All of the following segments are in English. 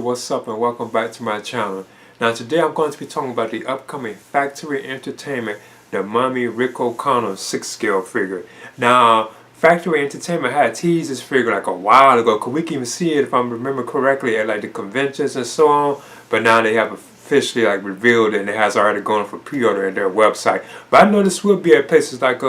what's up, and welcome back to my channel. Now today I'm going to be talking about the upcoming Factory Entertainment, the Mummy Rick O Connell 6-scale figure. Now Factory Entertainment had teased this figure like a while ago, because we can even see it, if I remember correctly, at like the conventions and so on, but now they have officially like revealed it, and it has already gone for pre-order in their website. But I know this will be at places like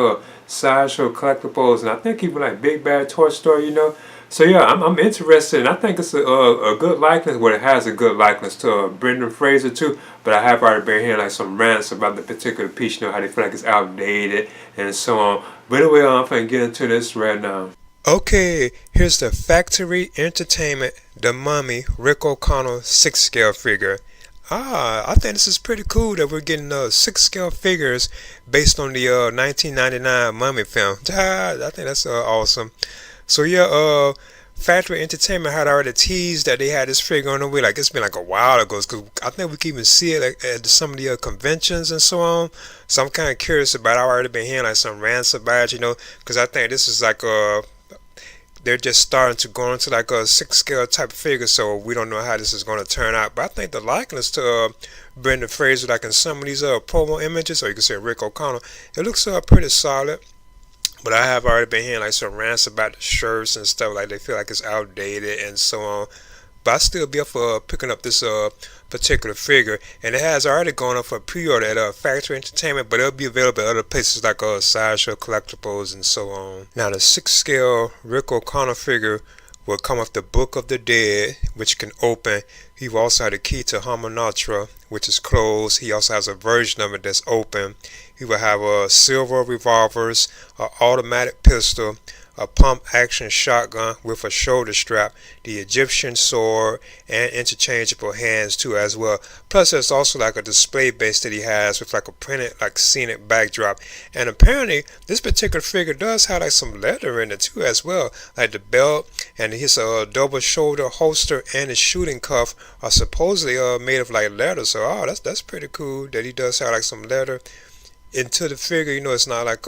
Sideshow Collectibles, and I think even like Big Bad Toy Store, you know. So yeah, I'm interested, and I think it's a good likeness. Well, it has a good likeness to Brendan Fraser too. But I have already been hearing like some rants about the particular piece, you know, how they feel like it's outdated and so on. But anyway, I'm gonna get into this right now. Okay, here's the Factory Entertainment, the Mummy Rick O Connell 6-scale figure. I think this is pretty cool that we're getting 6-scale figures based on the 1999 Mummy film. I think that's awesome. So yeah, Factory Entertainment had already teased that they had this figure on the way. Like it's been like a while ago, because I think we can even see it like, at some of the conventions and so on. So I'm kind of curious about it. I've already been hearing like some rants about it, you know, because I think this is like they're just starting to go into like a 6-scale type of figure, so we don't know how this is going to turn out. But I think the likeness to Brendan Fraser, like in some of these promo images, or you can say Rick O'Connell, it looks pretty solid. But I have already been hearing like some rants about the shirts and stuff, like they feel like it's outdated and so on. But I still be up for picking up this particular figure, and it has already gone up for pre-order at Factory Entertainment, but it'll be available at other places like Sideshow Collectibles and so on. Now the 6-scale Rick O'Connell figure will come with the Book of the Dead, which can open. He will also have the key to Hamunaptra, which is closed. He also has a version of it that's open. He will have silver revolvers, an automatic pistol, a pump action shotgun with a shoulder strap, the Egyptian sword, and interchangeable hands too as well. Plus there's also like a display base that he has with like a printed like scenic backdrop. And apparently this particular figure does have like some leather in it too as well. Like the belt and his double shoulder holster and his shooting cuff are supposedly made of like leather. So that's pretty cool that he does have like some leather into the figure. You know, it's not like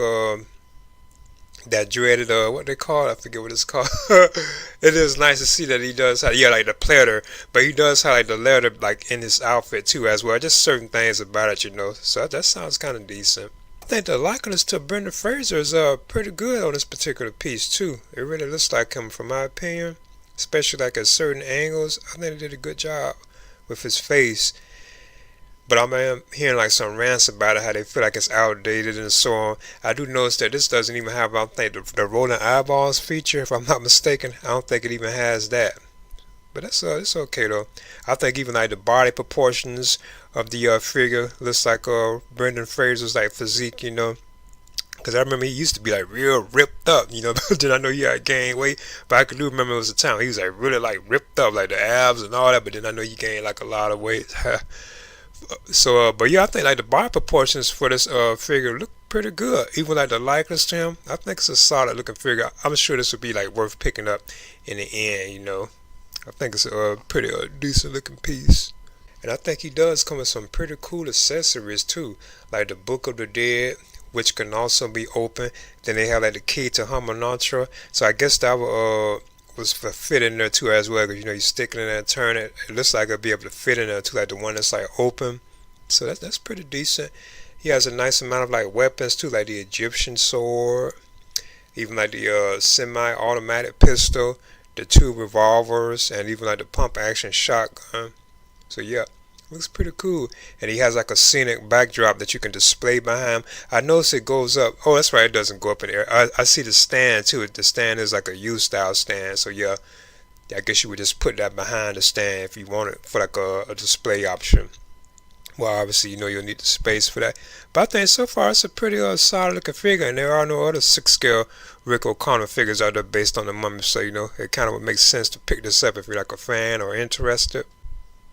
that dreaded what they call it, I forget what it's called. It is nice to see that he does have, yeah, like the pleather, but he does have like the leather like in his outfit too as well. Just certain things about it, you know. So that sounds kind of decent. I think the likeness to Brendan Fraser is pretty good on this particular piece too. It really looks like him, from my opinion, especially like at certain angles. I think they did a good job with his face. But I'm hearing like some rants about it, how they feel like it's outdated and so on. I do notice that this doesn't even have, I think, the rolling eyeballs feature, if I'm not mistaken. I don't think it even has that. But it's okay though. I think even like the body proportions of the figure looks like Brendan Fraser's like physique, you know. Because I remember he used to be like real ripped up, you know. Then I know he had gained weight, but I do remember it was a time he was like really like ripped up, like the abs and all that. But then I know he gained like a lot of weight. So, but yeah, I think like the body proportions for this figure look pretty good. Even like the likeness to him, I think it's a solid looking figure. I'm sure this would be like worth picking up in the end, you know. I think it's a pretty decent looking piece. And I think he does come with some pretty cool accessories too, like the Book of the Dead, which can also be open. Then they have like the key to Hamunaptra. So I guess that was for fit in there too as well, because you know you stick it in there and turn it. It looks like it'll be able to fit in there too, like the one that's like open. So that's pretty decent. He has a nice amount of like weapons too, like the Egyptian sword, even like the semi-automatic pistol, the 2 revolvers, and even like the pump action shotgun. So yeah, looks pretty cool. And he has like a scenic backdrop that you can display behind him. I notice it goes up. Oh, that's right, it doesn't go up in the air. I see the stand too. The stand is like a U-style stand. So yeah, I guess you would just put that behind the stand if you want it for like a display option. Well, obviously, you know, you'll need the space for that. But I think so far it's a pretty solid looking figure, and there are no other 6-scale Rick O'Connell figures out there based on the Mummy. So, you know, it kind of would make sense to pick this up if you're like a fan or interested.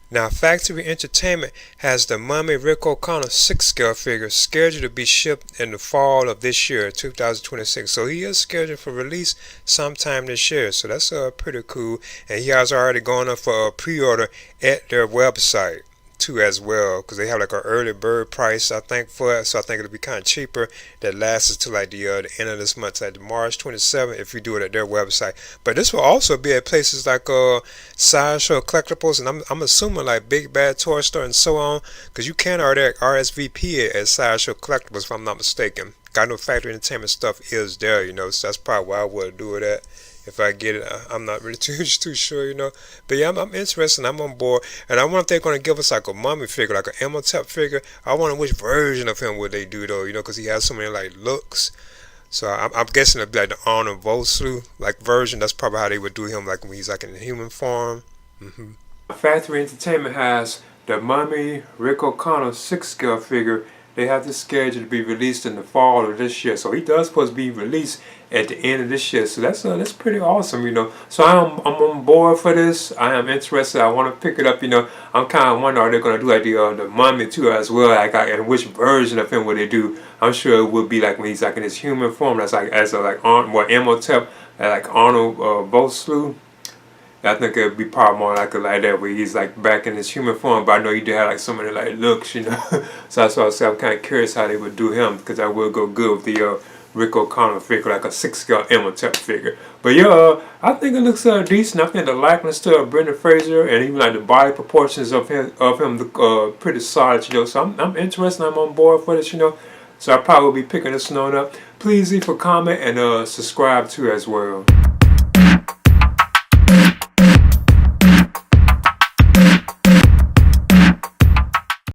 Now, Factory Entertainment has the Mummy Rick O'Connell 6-scale figure scheduled to be shipped in the fall of this year, 2026. So he is scheduled for release sometime this year. So that's pretty cool. And he has already gone up for a pre-order at their website. too as well, because they have like an early bird price I think for it, so I think it'll be kind of cheaper. That lasts until like the end of this month, like March 27th, if you do it at their website. But this will also be at places like Sideshow Collectibles, and I'm assuming like Big Bad Toy Store and so on, because you can already RSVP at Sideshow Collectibles if I'm not mistaken. Got no factory entertainment stuff is there, so that's probably why I would do it at. If I get it, I'm not really too sure. But yeah, I'm interested. I'm on board, and I wonder if they're gonna give us like a mummy figure, like an Imhotep figure. I wonder which version of him would they do though, because he has so many like looks. So I'm guessing it'd be like the Arnold Vosloo like version. That's probably how they would do him, like when he's like in human form. Factory Entertainment has the Mummy Rick O'Connell 6-scale figure. They have this scheduled to be released in the fall of this year, so he does supposed to be released at the end of this year. So that's pretty awesome, So I'm on board for this. I am interested. I want to pick it up. I'm kind of wondering, are they gonna do like the Mummy too as well? Like, and which version of him would they do? I'm sure it would be like when he's like in his human form. That's like as a like Imhotep, like Arnold Vosloo. I think it'd be probably more like that, where he's like back in his human form. But I know he did have like so many like looks, So that's why I say I'm kind of curious how they would do him, because that would go good with the Rick O'Connell figure, like a 6-scale Imhotep figure. But yeah, I think it looks decent. I think the likeness to Brendan Fraser and even like the body proportions of him look pretty solid, So I'm interested. I'm on board for this, So I probably will be picking this one up. Please leave a comment and subscribe too as well.